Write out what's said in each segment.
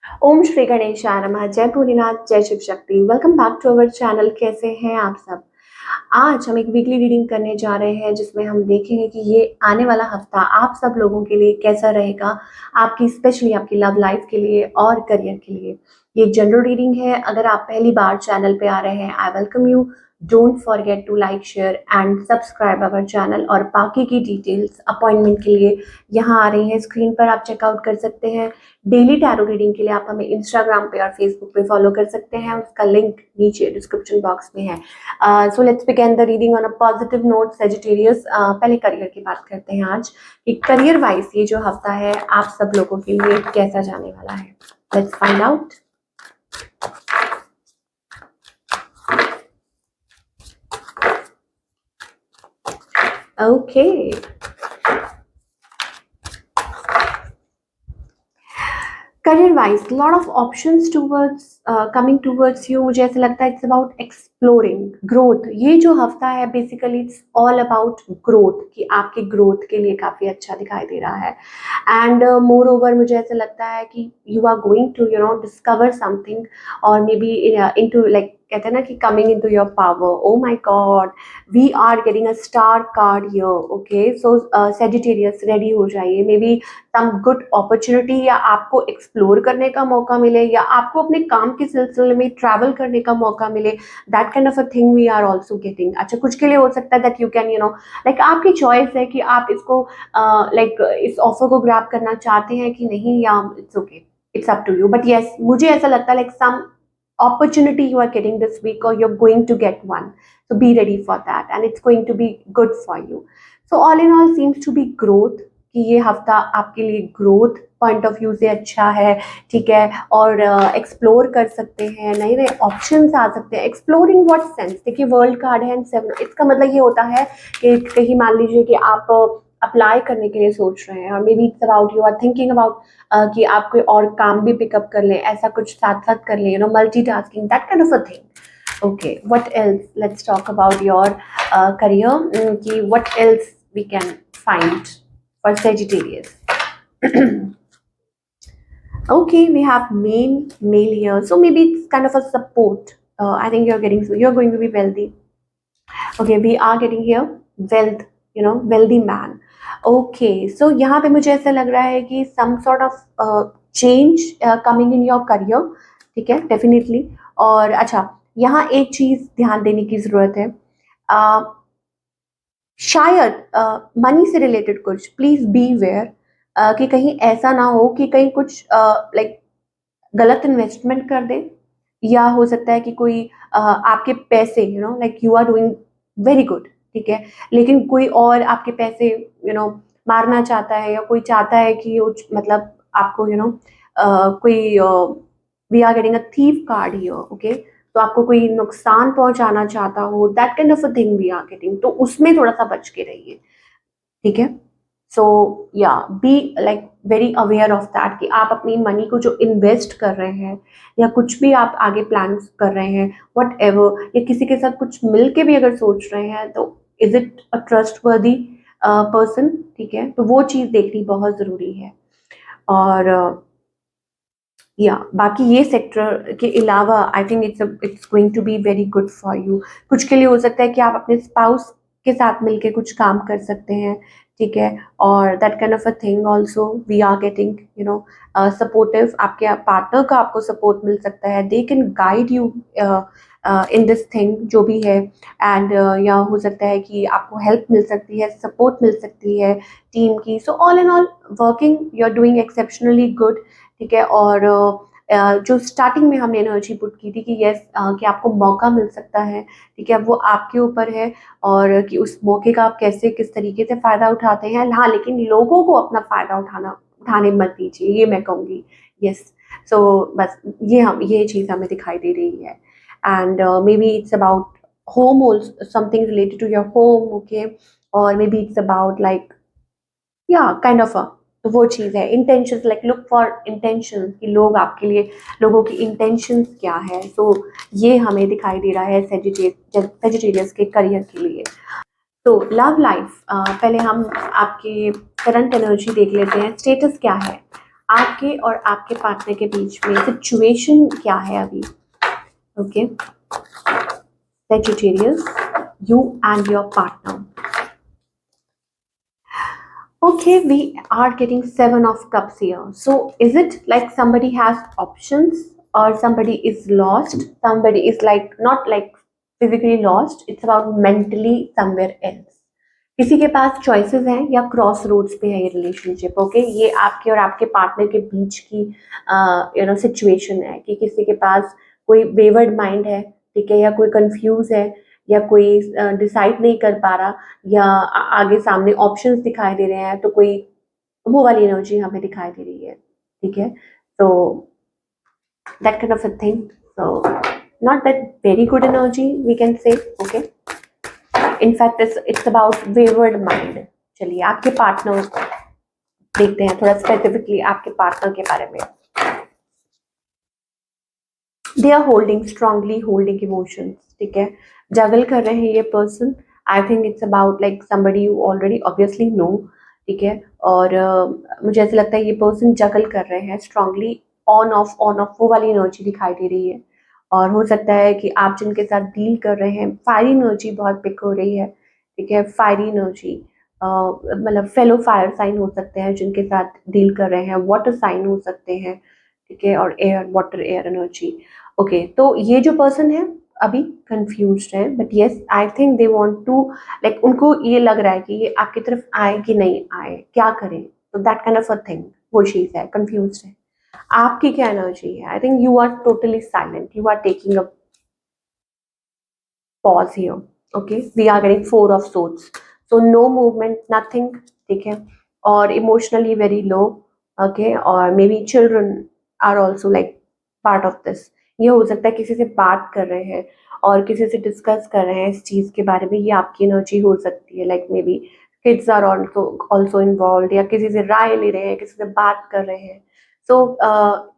ओम श्री गणेशाय नमः। जय भोलेनाथ, जय Shiv Shakti. Welcome back to our channel. कैसे हैं आप सब? आज हम एक वीकली रीडिंग करने जा रहे हैं जिसमें हम देखेंगे कि ये आने वाला हफ्ता आप सब लोगों के लिए कैसा रहेगा, आपकी स्पेशली आपकी लव लाइफ के लिए और करियर के लिए। ये एक जनरल रीडिंग है। अगर आप पहली बार चैनल पे आ रहे हैं, I welcome you. Don't forget to like, share and subscribe our channel. और बाकी की डिटेल्स अपॉइंटमेंट के लिए यहाँ आ रही हैं स्क्रीन पर, आप चेकआउट कर सकते हैं। डेली टैरो रीडिंग के लिए आप हमें इंस्टाग्राम पे और फेसबुक पे फॉलो कर सकते हैं, उसका लिंक नीचे डिस्क्रिप्शन बॉक्स में है। So let's begin the reading on a positive note. Sagittarius, पहले करियर की बात करते हैं आज कि करियर वाइज ये जो हफ्ता है आप सब लोगों के लिए कैसा जाने वाला है। Let's find out. Okay, career wise lot of options towards coming towards you. मुझे ऐसा लगता है इट्स अबाउट एक्सप्लोरिंग ग्रोथ। ये जो हफ्ता है basically it's all about growth, कि आपके ग्रोथ के लिए काफ़ी अच्छा दिखाई दे रहा है। एंड मोर ओवर मुझे ऐसा लगता है कि you are going to discover something, और मे बी इनटू लाइक कहते हैं ना कि coming into your power. Oh my God, we are getting a star card here. Okay, so Sagittarius ready हो जाइए। Maybe some good opportunity, या आपको explore करने का मौका मिले, या आपको अपने काम के सिलसिले में ट्रैवल करने का मौका मिले। That kind of a thing we are also getting. अच्छा, कुछ के लिए हो सकता है दैट यू कैन लाइक आपकी चॉइस है कि आप इसको लाइक इस ऑफर को ग्रैब करना चाहते हैं कि नहीं, या it's okay, it's up to you. But yes, मुझे ऐसा लगता है like some opportunity you are getting this week, or you're going to get one, so be ready for that and it's going to be good for you. So all in all seems to be growth, कि ये हफ्ता आपके लिए growth point of view से अच्छा है। ठीक है, और एक्सप्लोर कर सकते हैं, नए नए ऑप्शंस आ सकते हैं। एक्सप्लोरिंग व्हाट सेंस, देखिए वर्ल्ड कार्ड है एंड 7, इसका मतलब ये होता है कि कहीं मान लीजिए कि आप अप्लाई करने के लिए सोच रहे हैं, और may be it's about you are thinking about कि आप कोई और काम भी पिकअप कर लें, ऐसा कुछ साथ साथ कर लें, multitasking, that kind of a thing. Okay, what else, let's talk about your career, कि what else we can find for Sagittarius. Okay, we have male here, so maybe it's kind of a support. I think you're going to be wealthy. Okay, we are getting here wealth, wealthy man. Okay, so यहाँ पे मुझे ऐसा लग रहा है कि some sort of change coming in your career, ठीक है, definitely। और अच्छा, यहाँ एक चीज ध्यान देने की जरूरत है। uh, शायद मनी से रिलेटेड कुछ, प्लीज बी वेयर कि कहीं ऐसा ना हो कि कहीं कुछ लाइक गलत इन्वेस्टमेंट कर दे, या हो सकता है कि कोई आपके पैसे like you are doing very good, ठीक है, लेकिन कोई और आपके पैसे मारना चाहता है, या कोई चाहता है कि मतलब आपको कोई we are getting a thief card here. Okay, तो आपको कोई नुकसान पहुंचाना चाहता हो, that kind of a thing we are getting, तो उसमें थोड़ा सा बच के रहिए। ठीक है, सो या be like very aware of that कि आप अपनी मनी को जो इन्वेस्ट कर रहे हैं, या कुछ भी आप आगे प्लान कर रहे हैं, वट एवर, या किसी के साथ कुछ मिल के भी अगर सोच रहे हैं, तो इज इट अ ट्रस्ट वर्दी पर्सन। ठीक है, तो वो चीज़ देखनी बहुत ज़रूरी है। और या बाकी ये सेक्टर के अलावा I think it's going to be very good for you. कुछ के लिए हो सकता है कि आप अपने स्पाउस के साथ मिलके कुछ काम कर सकते हैं। ठीक है, और that kind of a thing also we are getting supportive. आपके पार्टनर का आपको सपोर्ट मिल सकता है, they can guide you in this thing जो भी है। एंड या हो सकता है कि आपको हेल्प मिल सकती है, सपोर्ट मिल सकती है टीम की। So all in all working, you are doing exceptionally good. ठीक है, और जो स्टार्टिंग में हमने एनर्जी पुट की थी कि यस कि आपको मौका मिल सकता है, ठीक है, वो आपके ऊपर है, और कि उस मौके का आप कैसे किस तरीके से फ़ायदा उठाते हैं। हाँ, लेकिन लोगों को अपना फ़ायदा उठाने मत दीजिए, ये मैं कहूँगी। यस, सो बस ये चीज़ हमें दिखाई दे रही है। And may be it's about home also, something related to your home. Okay, और may be it's about like या काइंड ऑफ अ, तो वो चीज़ है। Intentions, like look for intention, कि लोग आपके लिए, लोगों की इंटेंशंस क्या है। सो ये हमें दिखाई दे रहा है सेजिटेरियस के करियर के लिए। तो लव लाइफ, पहले हम आपके करंट एनर्जी देख लेते हैं, स्टेटस क्या है आपके और आपके पार्टनर के बीच में सिचुएशन क्या है अभी? Okay, Sagittarius, you and your partner. Okay, we are getting Seven of Cups here. So is it like somebody has options or somebody is lost? Somebody is like not like physically lost. It's about mentally somewhere else. किसी के पास choices हैं या cross roads पे है ये relationship. Okay, ये आपके और आपके पार्टनर के बीच की सिचुएशन है कि किसी के पास कोई वेवर्ड माइंड है, ठीक है, या कोई कंफ्यूज है, या कोई डिसाइड नहीं कर पा रहा, या आगे सामने ऑप्शंस दिखाई दे रहे हैं, तो कोई वो वाली एनर्जी हमें दिखाई दे रही है, ठीक है. तो that kind of a thing. So not that very good energy we can say. Okay, in fact it's about wayward mind. चलिए आपके पार्टनर देखते हैं थोड़ा स्पेसिफिकली आपके पार्टनर के बारे में. They are holding strongly holding emotions, ठीक है, जगल कर रहे हैं ये person. I think it's about like somebody you already obviously know, ठीक है. और मुझे ऐसा लगता है ये पर्सन जगल कर रहे हैं स्ट्रांगली, ऑन ऑफ वो वाली एनर्जी दिखाई दे रही है. और हो सकता है कि आप जिनके साथ डील कर रहे हैं, फायरी एनर्जी बहुत पिक हो रही है, ठीक है. फायरी एनर्जी मतलब फेलो फायर साइन हो सकते हैं जिनके साथ डील कर रहे हैं, वाटर साइन हो सकते हैं, ठीक है, और air water air energy. Okay, तो ये जो पर्सन है अभी कंफ्यूज्ड है, but yes I think they want to like, उनको ये लग रहा है कि ये आपकी तरफ आए कि नहीं आए, क्या करें. तो that kind of a thing, वो चीज़ है, कंफ्यूज्ड है. आपकी क्या एनर्जी है? I think you are totally silent, you are taking a pause here. Okay, we are getting Four of Swords, so no movement, nothing, ठीक है, और emotionally very low. Okay, or maybe children are also like part of this. ये हो सकता है किसी से बात कर रहे हैं और किसी से डिस्कस कर रहे हैं इस चीज़ के बारे में, ये आपकी एनर्जी हो सकती है. Like maybe kids are also involve, या किसी से राय ले रहे हैं, किसी से बात कर रहे हैं. सो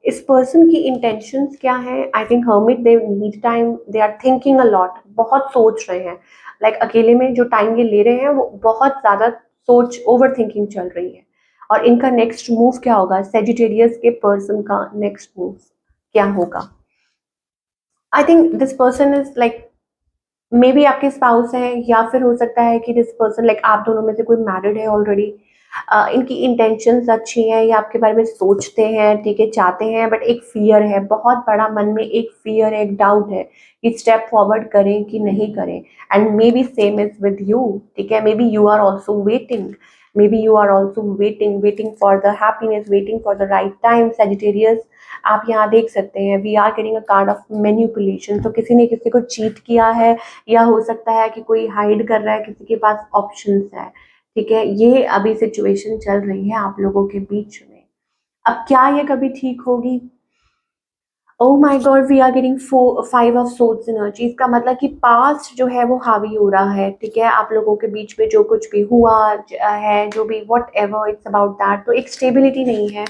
इस पर्सन की इंटेंशंस क्या हैं? I think hermit, they need time, they are thinking a lot, बहुत सोच रहे हैं. लाइक अकेले में जो टाइम ये ले रहे हैं वो बहुत ज़्यादा सोच, ओवर थिंकिंग चल रही है. और इनका नेक्स्ट मूव क्या होगा? सेजिटेरियस के पर्सन का नेक्स्ट मूव क्या होगा? I think this person is like may be आपके स्पाउस हैं, या फिर हो सकता है कि दिस पर्सन लाइक आप दोनों में से कोई मैरिड है ऑलरेडी. इनकी इंटेंशंस अच्छी हैं, ये आपके बारे में सोचते हैं, ठीक है, चाहते हैं, बट एक फियर है बहुत बड़ा मन में, एक फियर है, एक डाउट है कि स्टेप फॉरवर्ड करें कि नहीं करें. And may be same is with you, ठीक है. Maybe you are also waiting, maybe you are also waiting for the happiness, waiting for the right time. Sagittarius, आप यहाँ देख सकते हैं we are getting a card of manipulation. तो किसी ने किसी को चीट किया है, या हो सकता है कि कोई हाइड कर रहा है, किसी के पास ऑप्शंस है, ठीक है. ये अभी सिचुएशन चल रही है आप लोगों के बीच में. अब क्या ये कभी ठीक होगी? Oh my God, we are getting five of swords energy. इसका मतलब कि पास्ट जो है वो हावी हो रहा है, ठीक है. आप लोगों के बीच में जो कुछ भी हुआ है, जो भी what ever, it's about that. तो एक स्टेबिलिटी नहीं है,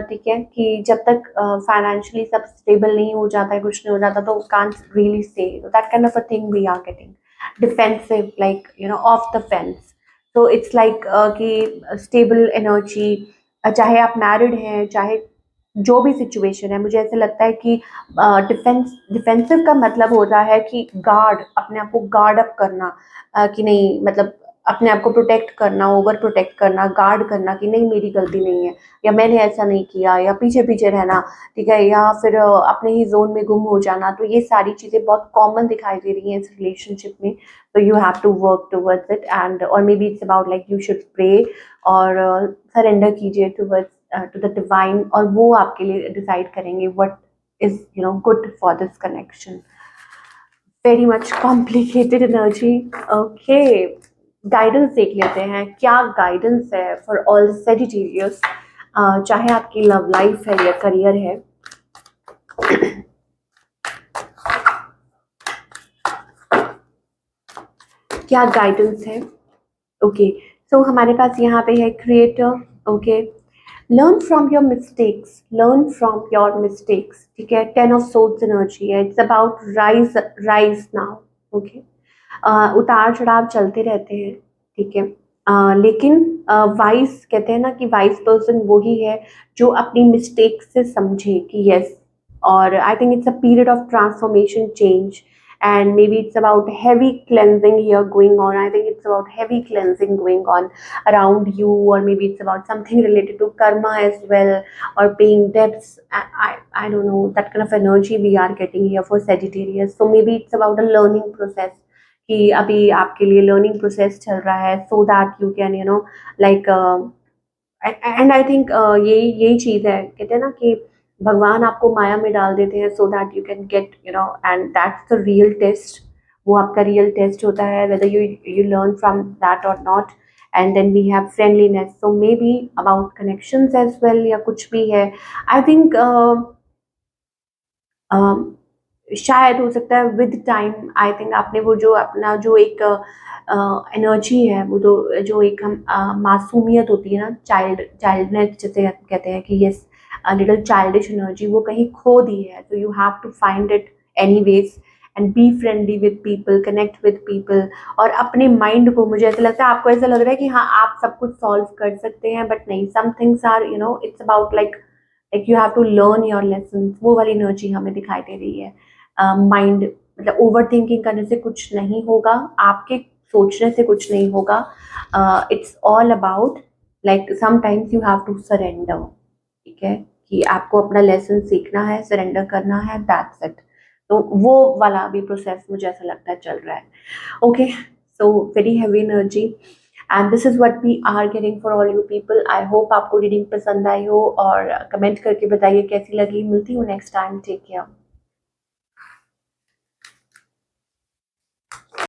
ठीक है, कि जब तक फाइनेंशियली सब स्टेबल नहीं हो जाता है, कुछ नहीं हो जाता, तो can't really say that kind of a thing we are getting. Defensive, like you know, of the fence. तो इट्स लाइक कि स्टेबल एनर्जी, चाहे आप मैरिड हैं, चाहे जो भी सिचुएशन है, मुझे ऐसा लगता है कि डिफेंसिव का मतलब होता है कि गार्ड, अपने आप को गार्ड अप करना, कि नहीं मतलब अपने आप को प्रोटेक्ट करना, ओवर प्रोटेक्ट करना, गार्ड करना कि नहीं मेरी गलती नहीं है, या मैंने ऐसा नहीं किया, या पीछे पीछे रहना, ठीक है, या फिर अपने ही जोन में गुम हो जाना. तो ये सारी चीज़ें बहुत कॉमन दिखाई दे रही हैं इस रिलेशनशिप में. तो you have to work towards it, and और may be it's about like you should pray और सरेंडर कीजिए टुवर्ड्स टू द डिवाइन, और वो आपके लिए डिसाइड करेंगे what is you know good for this connection. Very much complicated energy. Okay, guidance देख लेते हैं क्या गाइडेंस है फॉर ऑल सेजिटेरियस, चाहे आपकी लव लाइफ है या करियर है. क्या गाइडेंस है? ओके, सो हमारे पास यहाँ पे है creator. Okay, learn from your mistakes, learn from your mistakes, ठीक है. 10 ऑफ सोर्ड्स एनर्जी है, it's about rise now. Okay, उतार चढ़ाव चलते रहते हैं, ठीक है. लेकिन वाइस कहते हैं ना कि वाइस पर्सन वही है जो अपनी मिस्टेक से समझे कि यस, और आई think it's a period of transformation change, and maybe it's about heavy cleansing here going on. I think it's about heavy cleansing going on around you, or maybe it's about something related to karma as well, or paying debts. I don't know, that kind of energy we are getting here for Sagittarius. So maybe it's about a learning process, कि अभी आपके लिए learning process चल रहा है, सो that you can like, and I think यही चीज़ है, कहते हैं ना कि भगवान आपको माया में डाल देते हैं so that you can get and that's the real test. वो आपका रियल टेस्ट होता है, whether you learn from that और not. And then we have friendliness, so maybe about connections as well, या कुछ भी है। आई थिंक शायद हो सकता है विद टाइम, आई थिंक आपने वो जो अपना जो एक एनर्जी है, वो तो जो एक हम मासूमियत होती है ना, चाइल्डनेस जैसे कहते हैं कि यस, लिटिल चाइल्डिश एनर्जी, वो कहीं खो दी है। तो you have to find it anyways and be friendly with people, connect with people. और अपने माइंड को, मुझे ऐसा लगता है आपको ऐसा लग रहा है कि हाँ आप सब कुछ सॉल्व कर सकते हैं, बट नहीं, some things are it's about like you have to learn your lesson. वो वाली एनर्जी हमें दिखाई दे रही है। माइंड मतलब ओवर थिंकिंग करने से कुछ नहीं होगा, आपके सोचने से कुछ नहीं होगा। It's all about like sometimes you have to surrender, ठीक है, कि आपको अपना लेसन सीखना है, सरेंडर करना है, दैट्स इट। तो वो वाला अभी प्रोसेस मुझे ऐसा लगता है चल रहा है। Okay, so very heavy energy, and this is what we are getting for all you people. I hope आपको रीडिंग पसंद आई हो, और कमेंट करके बताइए कैसी लगी। मिलती हूँ नेक्स्ट टाइम, टेक केयर।